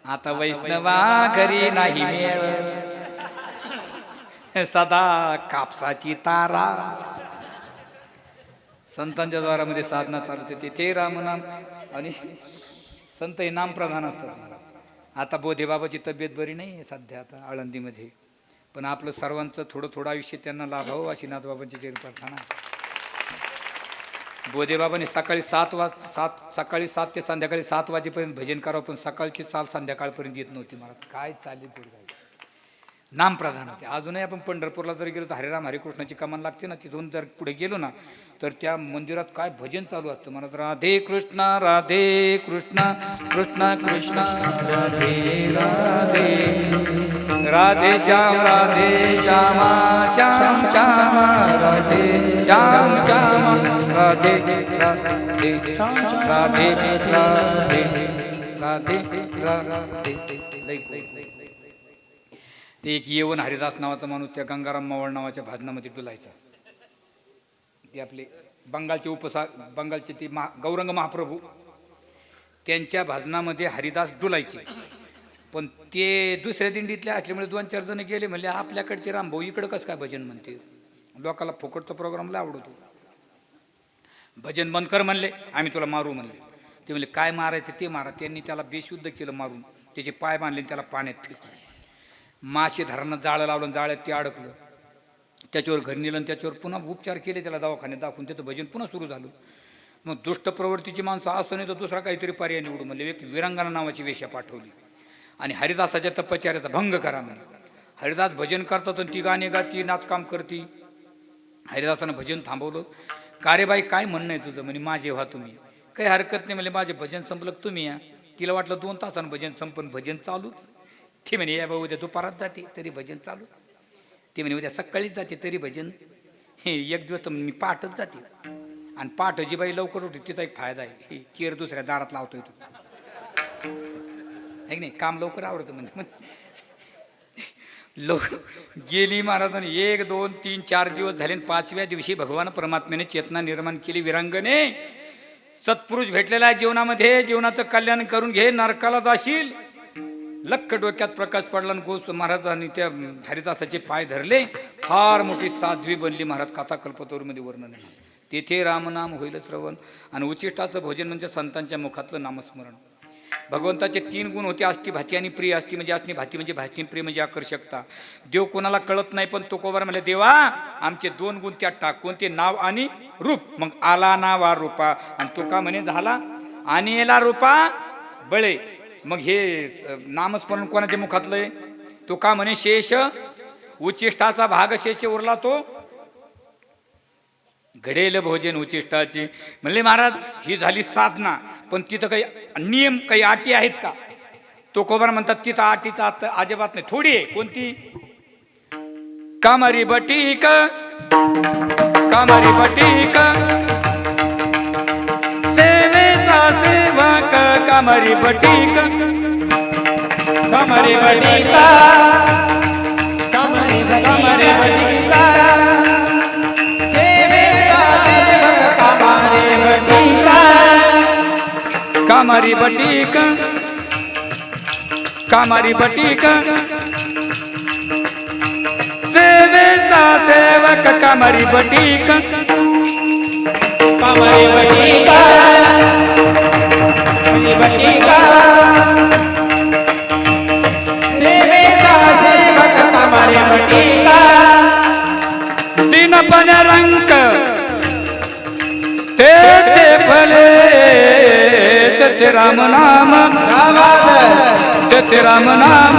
आता वैष्णवा घरी नाही मेळ, सदा कापसाची तारा. संतांच्या द्वारामध्ये साधना चालू होते ते रामनाम, आणि संत हे नाम प्रधान असतात. आता बोधेबाबाची तब्येत बरी नाही आहे सध्या आता आळंदीमध्ये, पण आपलं सर्वांचं थोडं थोडं आयुष्य त्यांना लाभावं अशी नाथबाबांची जय प्रार्थना. बोधेबाबांनी सकाळी 7 ते संध्याकाळी 7 वाजेपर्यंत भजन करावं, पण सकाळची चाल संध्याकाळपर्यंत येत नव्हती. मला काय चालेल पुढे नाम प्रधान होते. अजूनही आपण पंढरपूरला जर गेलो तर हरिराम हरिकृष्णाची कमान लागते ना, तिथून जर पुढे गेलो ना तर त्या मंदिरात काय भजन चालू असतं. मला तर राधे कृष्ण कृष्ण कृष्ण राधे राधे राधे श्याम श्यामा राधे श्याम राधे राधे राधे राधे राधे. ते एक येवन हरिदास नावाचा माणूस त्या गंगाराम मावळ नावाच्या भाजनामध्ये डुलायचा. ते आपले बंगालचे ते गौरंग महाप्रभू त्यांच्या भाजनामध्ये हरिदास डुलायचे. पण ते दुसऱ्या दिंडीतले असल्यामुळे 2-4 जण गेले, म्हणले आपल्याकडचे रामभाऊ इकडं कसं काय भजन म्हणते, लोकाला फुकटचा प्रोग्रामला आवडतो, भजन बंद कर म्हणले, आम्ही तुला मारू म्हणले. ते म्हणले काय मारायचं ते मारा. त्यांनी त्याला बेशुद्ध केलं मारून, त्याचे पाय बांधले त्याला पाण्यात फेकले. मासे धरणं जाळं लावलं, जाळ्यात ते अडकलं, त्याच्यावर घरी नेलं, त्याच्यावर पुन्हा उपचार केले, त्याला दवाखान्यात दाखवून त्याचं भजन पुन्हा सुरू झालं. मग दुष्ट प्रवृत्तीची माणसं असं नाही तर दुसरा काहीतरी पर्याय निवडू म्हणले. एक विरांगना नावाची वेश्या पाठवली आणि हरिदासाच्या तपश्चर्याचा भंग करा म्हणे. हरिदास भजन करतात आणि ती गाणी गाती, नाचकाम करती. हरिदासानं भजन थांबवलं. का रे बाई काय म्हणणं आहे तुझं? म्हणे माझे व्हा तुम्ही. काही हरकत नाही म्हणजे माझे भजन संपलं तुम्ही या. तिला वाटलं 2 तासानं भजन संपन, भजन चालूच. ते म्हणे या भाऊ उद्या दुपारात जाते तरी भजन चालू. ते म्हणे उद्या सकाळीच जाते तरी भजन. हे एक दिवस तर मी पहाटच जाते. आणि पहाट जी बाई लवकर उठते तिचा एक फायदा आहे, हे केर दुसऱ्या दारात लावतोय तू, आहे नाही, काम लवकर आवडतं म्हणजे. गेली महाराजांनी 1, 2, 3, 4 दिवस झाले. 5व्या दिवशी भगवान परमात्म्याने चेतना निर्माण केली. विरांगणे सत्पुरुष भेटलेला आहे जीवनामध्ये, जीवनाचं कल्याण करून घे, नरकाला जाशील. लख डोक्यात प्रकाश पडला आणि गोस महाराजांनी त्या हरिदासाचे पाय धरले. फार मोठी साध्वी बनली महाराज. कथा कल्पतरूमध्ये वर्णन आहे. तेथे रामनाम होईल श्रवण. आणि उचिष्टाचं भोजन म्हणजे संतांच्या मुखातलं नामस्मरण. भगवंताचे 3 गुण होते, आस्ती भाती आणि प्रिय. आस्ती म्हणजे असणी, भाती म्हणजे भाती, प्रिय म्हणजे आकर्षकता. देव कोणाला कळत नाही, पण तुकोबार म्हणले देवा आमचे 2 गुण त्यात टाक. कोणते? नाव आणि रूप. मग आला नावा रूपा. आणि तुका म्हणे झाला आणि येला रूपा बळे. मग हे नामस्मरण कोणाच्या मुखातलं आहे? तुका म्हणे शेष, उचिष्टाचा भाग शेष उरला तो घडेल भोजन उचिष्टाची. म्हणले महाराज ही झाली साधना, पण तिथं काही नियम, काही अटी आहेत का? तुकोबार म्हणतात तिथं अटीचा अजिबात नाही. थोडी आहे. कोणती? कामारी बटीक, कामारी बटीक सेवेचा सेवक, कामारी बटीक, कामारी बटीका, कामारी बटीका कामारी बटीक, कामारी बटीक सेवेचा सेवक, कामारी बटीक, कामारी बटीका, बटीका सेवेचा सेवक, कामारी बटीका. दिनपन रंक ते फले ते राम नाम, ते राम नाम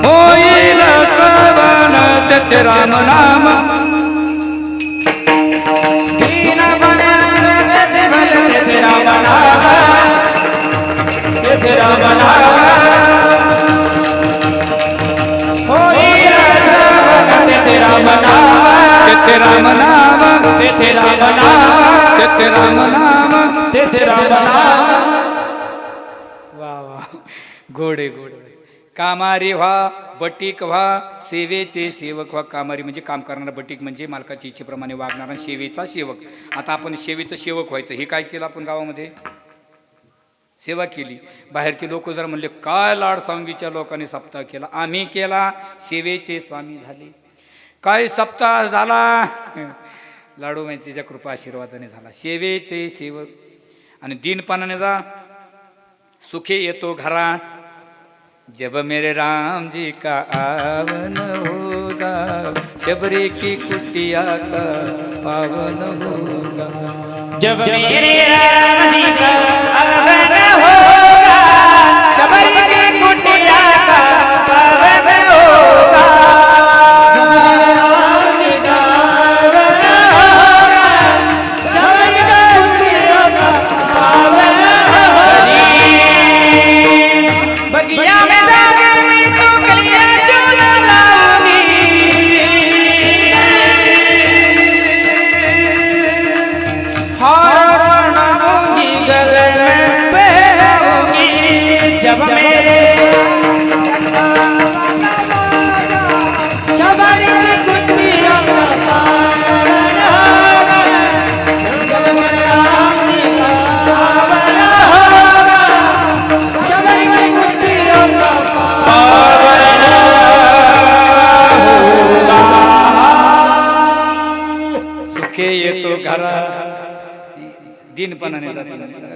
होईल श्रवण, ते राम नाम. दिनपन रंक ते फले ते राम नाम, ते राम नाम होईल श्रवण, ते राम नाम, ते राम नाम, ते राम नाम, ते राम नाम, ते राम नाम. वा वा, गोडे गोडे. कामारी व्हा, बटीक व्हा, सेवेचे सेवक व्हा. कामारी म्हणजे काम करणारा, बटीक म्हणजे मालकाच्या इच्छेप्रमाणे वागणारा, सेवेचा सेवक. आता आपण सेवेचं सेवक व्हायचं. हे काय केलं आपण गावामध्ये? सेवा केली. बाहेरचे लोक जर म्हणले काय लाडसांगीच्या लोकांनी सप्ताह केला, आम्ही केला, सेवेचे स्वामी झाले. काय सप्ताह झाला? लाडू माहितीच्या कृपा आशीर्वादाने झाला. सेवेचे सेवक. आणि दिनपानाने जा, सुखे येतो घरा जब मेरे राम जी का आवन होगा, शबरी की कुटिया का पावन होगा। जब मेरे राम जी का आगमन होगा, शबरी की कुटिया का पावन होगा। जब मेरे राम जी का आगमन होगा, शबरी की कुटिया का पावन होगा। बगिया में जाऊंगी तो कलियां झूला लाऊंगी, हार बनाऊंगी गले में पहनाऊंगी। जब मेरे शबरी की कुटिया का पावन होगा, जब मेरे राम जी का आगमन होगा, शबरी की कुटिया का पावन सुखे येतो घरा दिनपणाने जातो.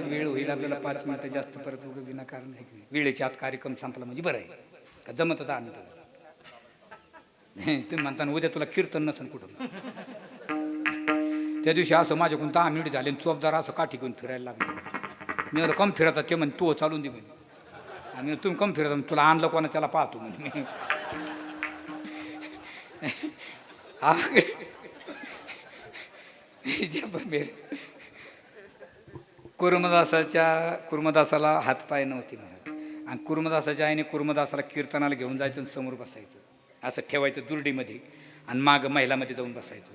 वेळ होईल आपल्याला 5 मिनिटं जास्त परत उगं विनाकारण आहे की नाही. वेळेच्या आत कार्यक्रम संपला म्हणजे बरं आहे का जमत 10 मिनिटं. तुम्ही म्हणताना उद्या तुला कीर्तन नसेल कुठं. त्या दिवशी असं माझ्याकडून 10 मिनिट झाले आणि चोपदार असं काठी घेऊन फिरायला लागलो. मी म्हणलं कम फिरतात ते म्हणे तू चालून दे म्हणे. आणि तुम्ही कम फिरता तुला आणलं कोणा त्याला पाहतो म्हणे. कुर्मदासाला हातपाय नव्हते म्हणा. आणि कुर्मदासाच्या आईने कुर्मदासाला कीर्तनाला घेऊन जायचं आणि समोर बसायचं असं ठेवायचं दुरडीमध्ये आणि मागं महिलामध्ये जाऊन बसायचं.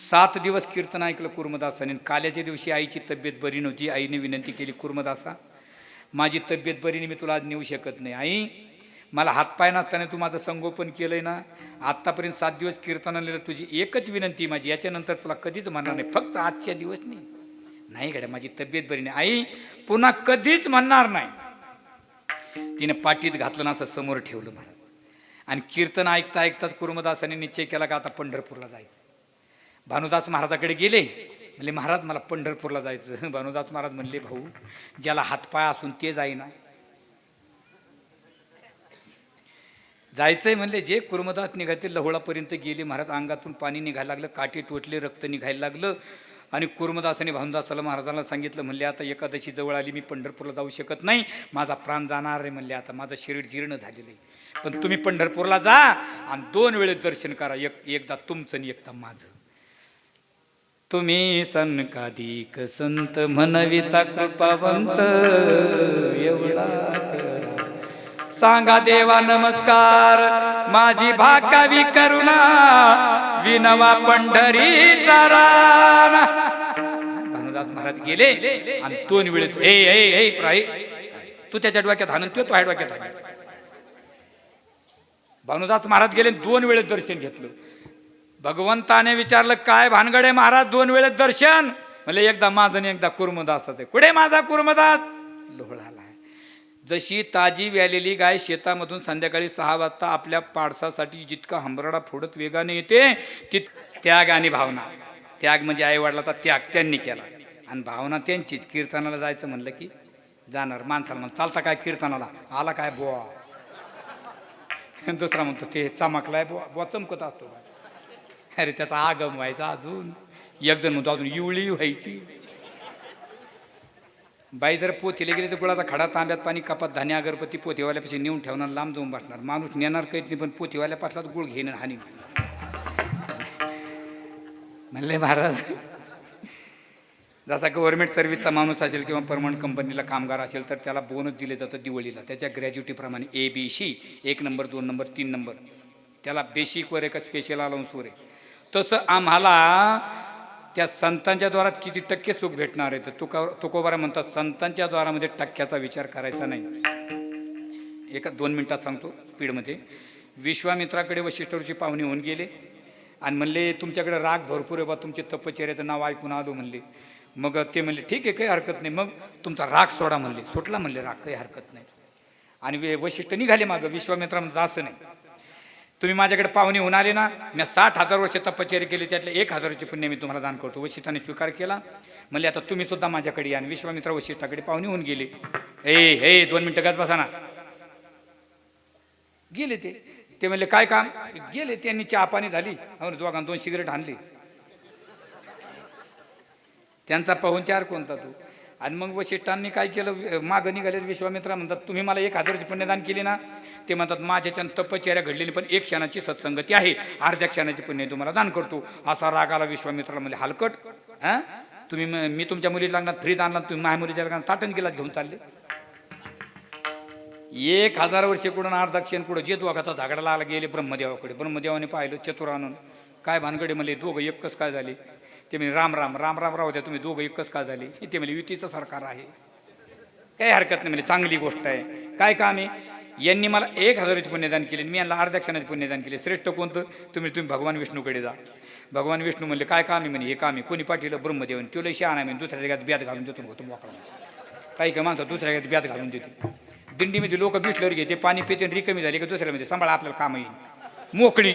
7 दिवस कीर्तन ऐकलं कुर्मदासाने. काल्याच्या दिवशी आईची तब्येत बरी नव्हती. आईने विनंती केली कुर्मदासा माझी तब्येत बरी नाही, मी तुला आज नेऊ शकत नाही. आई मला हातपाय नसताना तू माझं संगोपन केलंय ना. आत्तापर्यंत 7 दिवस कीर्तनाला तुझी एकच विनंती माझी, याच्यानंतर तुला कधीच म्हणणार नाही, फक्त आजच्या दिवस नाही गड्या माझी तब्येत बरी नाही. आई पुन्हा कधीच म्हणणार नाही. तिने पाठीत घातलं ना असं समोर ठेवलं मला. आणि कीर्तन ऐकता ऐकताच कुर्मदासाने निश्चय केला का आता पंढरपूरला जायचं. भानुदास महाराजाकडे गेले. म्हणले महाराज मला पंढरपूरला जायचं. भानुदास महाराज म्हणले भाऊ ज्याला हातपाय असून ते जाईना. जायचंय म्हणले. जे कुर्मदास निघायचे लहोळापर्यंत गेले. महाराज अंगातून पाणी निघायला लागलं, काठी टोचले, रक्त निघायला लागलं. आणि कुर्मदासाने भानुदासाला महाराजांना सांगितलं म्हणले आता एकादशी जवळ आली, मी पंढरपूरला जाऊ शकत नाही, माझा प्राण जाणार आहे म्हणले. आता माझं शरीर जीर्ण झालेलं आहे, पण तुम्ही पंढरपूरला जा आणि 2 वेळेस दर्शन करा, एकदा तुमचं आणि एकदा माझं. तुम्ही सनकाधिक संत म्हणविता कृपावंत एवढा करा. सांगा देवा नमस्कार माझी भाकावी करुणा विनवा पंढरीचा राणा. भानुदास महाराज गेले आणि 2 वेळेस तू त्याच्या डोक्यात हाणून तो ह्या डोक्यात हाण. भानुदास महाराज गेले 2 वेळेस दर्शन घेतलं. भगवंताने विचारलं काय भानगडे महाराज 2 वेळेस दर्शन. म्हणजे एकदा माझं आणि एकदा कुर्मदासाचं आहे. कुठे माझा कुर्मदास. लोहळाला. जशी ताजी व्यालेली गाय शेतामधून संध्याकाळी 6 वाजता आपल्या पाडसासाठी जितका हंबरडा फोडत वेगाने येते, ती त्याग आणि भावना. त्याग म्हणजे आई वडिलाचा त्याग त्यांनी केला आणि भावना त्यांचीच. कीर्तनाला जायचं म्हणलं की जाणार. माणसाला म्हणत चालता काय कीर्तनाला. आला काय बुवा. दुसरा म्हणतो ते चमकलाय बुवा. बुवा चमकत असतो. अरे त्याचा आगम व्हायचा अजून. एक जण म्हणतो अजून इवळी व्हायची. बाई जर पोथीला गेली तर गुळाचा खडा, तांब्यात पाणी, कपात धान्य, अगरबत्ती पोथीवाल्यापाशी नेऊन ठेवणार, लांब जाऊन बसणार. माणूस नेणार काहीच नाही, पण पोथीवाल्यापासलाच गुळ घेणं हानी. म्हणले महाराज जसा गव्हर्नमेंट सर्व्हिसचा माणूस असेल किंवा परमनंट कंपनीला कामगार असेल तर त्याला बोनस दिले जातं दिवाळीला त्याच्या ग्रॅज्युटीप्रमाणे. ABC 1 नंबर 2 नंबर 3 नंबर त्याला बेसिकवर एका स्पेशल अलाउन्सवर आहे. तसं आम्हाला त्या संतांच्या द्वारात किती टक्के सुख भेटणार आहे. तर तुकोबारा म्हणतात संतांच्या द्वारामध्ये टक्क्याचा विचार करायचा नाही. 1-2 मिनिटात सांगतो स्पीडमध्ये. विश्वामित्राकडे वशिष्ठ ऋषी पाहुणे होऊन गेले आणि म्हणले तुमच्याकडे राग भरपूर आहे बा, तुमचे तपश्चर्याचं नाव ऐकून आलो म्हणले. मग ते म्हणले ठीक आहे काही हरकत नाही, मग तुमचा राग सोडा म्हणले. सुटला म्हणले राग, काही हरकत नाही. आणि वशिष्ठ निघाले मागं. विश्वामित्रा म्हणतात असं नाही, तुम्ही माझ्याकडे पाहुणे होऊन आले ना, मी 60,000 वर्ष तपश्चर्या केली, त्यातले 1,000चे पुण्य मी तुम्हाला दान करतो. वशिष्ठाने स्वीकार केला. म्हणले आता तुम्ही सुद्धा माझ्याकडे या. आणि विश्वामित्र वशिष्ठाकडे पाहुणे होऊन गेले. ए 2 मिनिटं गज बसा ना. गेले ते म्हणले काय काम. गेले, त्यांनी चहा पाणी झाली, दोघांना 2 सिगरेट आणली. त्यांचा पाहुणचार कोणता तू. आणि मग वशिष्ठांनी काय केलं, मागं निघाले. विश्वामित्रा म्हणतात तुम्ही मला 1,000चे पुण्यदान केले ना. ते म्हणतात माझ्याच्यानं तपश्चर्या घडलेली, पण 1 क्षणाची सत्संगती आहे, अर्ध्या क्षणाची पुण्य तुम्हाला दान करतो. असा रागाला विश्वामित्राला म्हणजे हलकट. हां तुम्ही मी तुमच्या मुलीला लग्नात फ्रीज आणला, तुम्ही माझ्या मुलीच्या लग्नात ताटण गिलास घेऊन चालले. 1,000 वर्षे कुठून अर्धा क्षण कुठं जे दोघाचा झगडा लागला. गेले ब्रह्मदेवाकडे. ब्रह्मदेवाने पाहिलं चतुर आणून. काय भानगडे म्हणले दोघं एकच काय झाले. ते म्हणजे राम राम राम राम राहू द्या, तुम्ही दोघं एकच का झाले. ते म्हणजे युतीचं सरकार आहे, काही हरकत नाही, म्हणजे चांगली गोष्ट आहे. काय काम आहे. यांनी मला 1,000चे पुण्यदान केले, मी यांना अर्ध्या क्षणाचे पुण्यदान केले. श्रेष्ठ कोणतं. तुम्ही भगवान विष्णूकडे जा. भगवान विष्णू म्हणले काय काम आहे. म्हणे हे काम आहे. कोणी पाठीलं ब्रह्मदेवाने. तुला शहाणा आहे, दुसऱ्या जाग्यात ब्यात घालून देतो होतो मोकळा. काही काय माणसं दुसऱ्या जाग्यात ब्यात घालून देते. दिंडीमध्ये लोक बिसलर घेते, पाणी पिते, रिकमी झाली का दुसऱ्यामध्ये सांभाळा आपल्याला काम येईल मोकळी.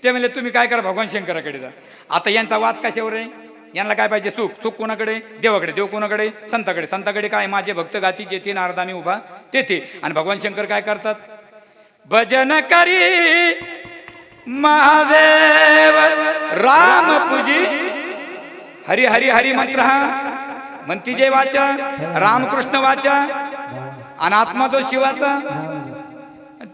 ते म्हणले तुम्ही काय करा, भगवान शंकराकडे जा. आता यांचा वाद कशावर आहे. यांना काय पाहिजे, सुख कोणाकडे, देवाकडे. देव कोणाकडे, संताकडे. संताकडे काय, माझे भक्त गाती जेथे नारदा मी उभा तेथे. आणि भगवान शंकर काय करतात, भजन करी महादेव राम पूजी हरी हरी हरी मंत्र हा म्हणती जय वाचा, रामकृष्ण वाचा, आणि आत्मा तो शिवाचा.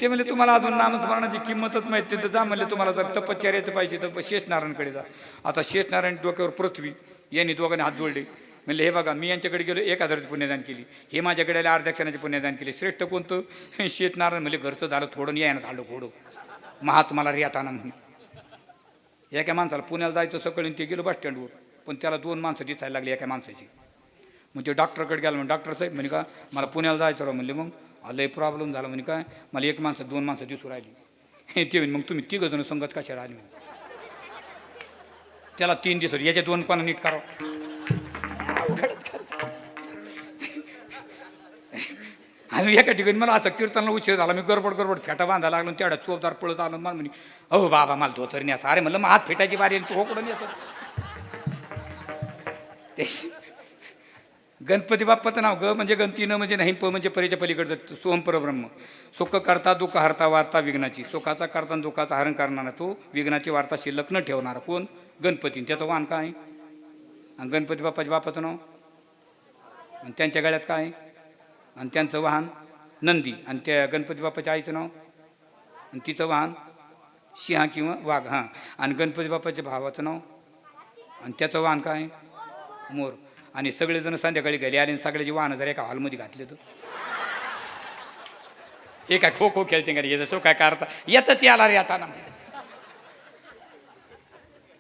ते म्हणले तुम्हाला अजून नामस्मरणाची किंमतच माहिती, तर जा म्हणले तुम्हाला जर तपश्चर्याचं पाहिजे तर शेषनारायणकडे जा. आता शेषनारायण डोक्यावर पृथ्वी, यांनी दोघांनी हात जोडले. म्हणले हे बघा मी यांच्याकडे गेलो 1,000चे पुण्यदान केली, हे माझ्याकडे आले अर्ध्या क्षणाचे पुण्यदान केले. श्रेष्ठ कोणतं. शेषनारायण म्हणले घरचं झालं थोडं, यायनं झालं घोडं. महात्माला रियाताना म्हणून. एका माणसाला पुण्याला जायचं सकाळी, ते गेलो बस स्टँडवर, पण त्याला 2 माणसं दिसायला लागली एका माणसाची. मग ते डॉक्टरकडे गेला. म्हणजे डॉक्टर साहेब म्हणे का मला पुण्याला जायचं राव. म्हणले मग लय प्रॉब्लेम झाला. म्हणे काय मला 1 माणसं 2 माणसं दिसू राहिली. ते मग तुम्ही 3 जण संगत कशाला आली. त्याला 3 दिवस याचे 2 पण नीट करावं. आणि एका ठिकाणी मला असं कीर्तनाला उशीर झाला, मी गडबड फेटा बांधायला लागलो. तेवढा चोपदार पळत आलो. मला म्हणे अहो बाबा मला धोतर नाही असं. अरे म्हणलं मग हात फेटायची बारी तू होकडं नाही असं. गणपती बाप्पाचं नाव ग म्हणजे गणती, न म्हणजे नाही, प म्हणजे परीच्या पलीकडचं. सोहम परब्रह्म. सुख करता दुःख हरता वार्ता विघ्नाची. सुखाचा करता दुःखाचा हरण करणारा तो, विघ्नाची वार्ता शिल्लक न ठेवणारा कोण, गणपती. त्याचं वाहन काय आहे. आणि गणपती बाप्पाच्या बापाचं नाव, आणि त्यांच्या गळ्यात काय आहे, आणि त्यांचं वाहन नंदी. आणि त्या गणपती बाप्पाच्या आईचं नाव, आणि तिचं वाहन सिंह किंवा वाघ. हां. आणि गणपती बाप्पाच्या भावाचं नाव, आणि त्याचं वाहन काय, मोर. आणि सगळेजण संध्याकाळी घरी आले, आणि सगळ्याची वाहनं जर एका हॉलमध्ये घातले तर एका खो खो खेळते का रे, सो काय करता याच याला रे आता ना.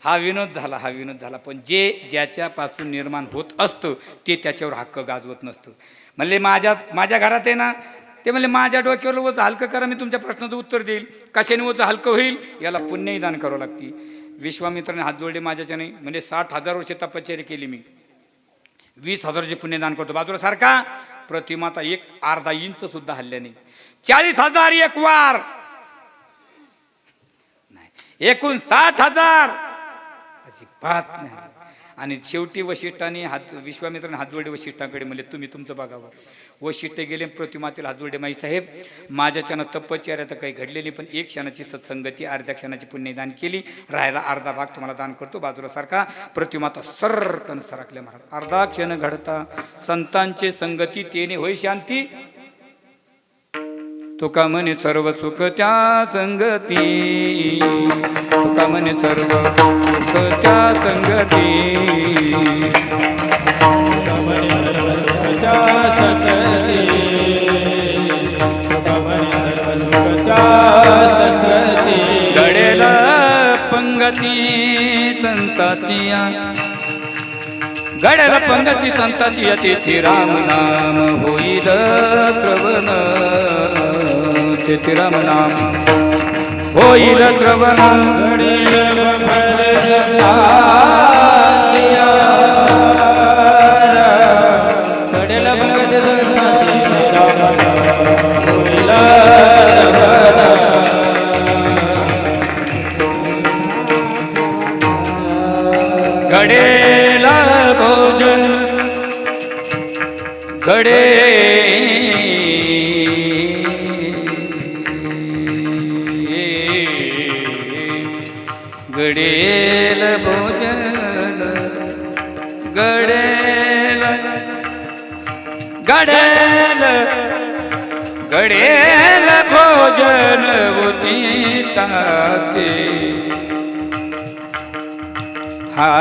हा विनोद झाला. पण जे ज्याच्यापासून निर्माण होत असतं ते त्याच्यावर हक्क गाजवत नसतं. म्हणले माझ्या घरात आहे ना, ते म्हणले माझ्या डोक्यावर ओझं हलकं करा, मी तुमच्या प्रश्नाचं उत्तर देईल. कशाने ओझं हलकं होईल, याला पुण्यही दान करावं लागते. विश्वामित्राने हात जोडले माझ्याच्या नाही. म्हणजे 60,000 वर्षे तपश्चर्या केली मी, 20,000चे पुण्यदान करतो. बाजूला सारखा प्रतिमाता 1 अर्धा इंच सुद्धा हल्ल्या नाही. 40,000 एक वार नाही, एकूण 60,000 अशी बात नाही. आणि शेवटी वशिष्ठाने विश्वामित्राने हात जोडले वशिष्ठाकडे. म्हणले तुम्ही तुमचं बघावं. वशिष्ठ गेले प्रतिमातील हात जोडले. माई साहेब माझ्याच्यानं तपश्चर्या तर काही घडलेली, पण 1 क्षणाची सत्संगती, अर्ध्या क्षणाची पुण्यदान केली. राहायला अर्धा भाग तुम्हाला दान करतो. बाजूला सारखा प्रतिमाता सरकन सरकले. महाराज अर्धा क्षण घडता संतांचे संगती, तेने होय शांती. तुका म्हणे सर्व सुख त्या संगती, तुका म्हणे सर्व सुख त्या संगती, तुका म्हणे सर्व सुख त्या संगती, तुका म्हणे सर्व सुख त्या संगती. घडेल पंगती संताची, घडेल पंगती संताची, तेथे राम नाम होईल श्रवण, तेथे राम नाम होईल श्रवण. घडेल पंगती संताची, होईल घडेल भोजन घडेल घडेल घडेल भोजन उचिताचे हा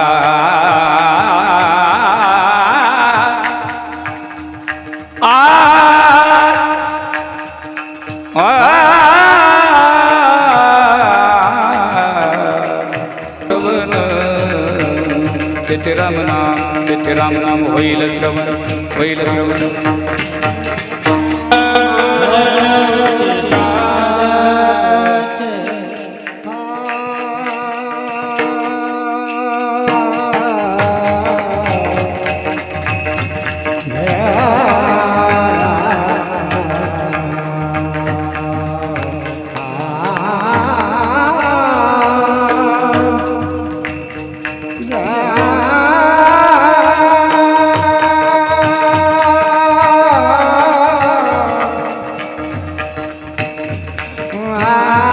तेथे राम नाम होईल श्रवण होईल श्रवण Ah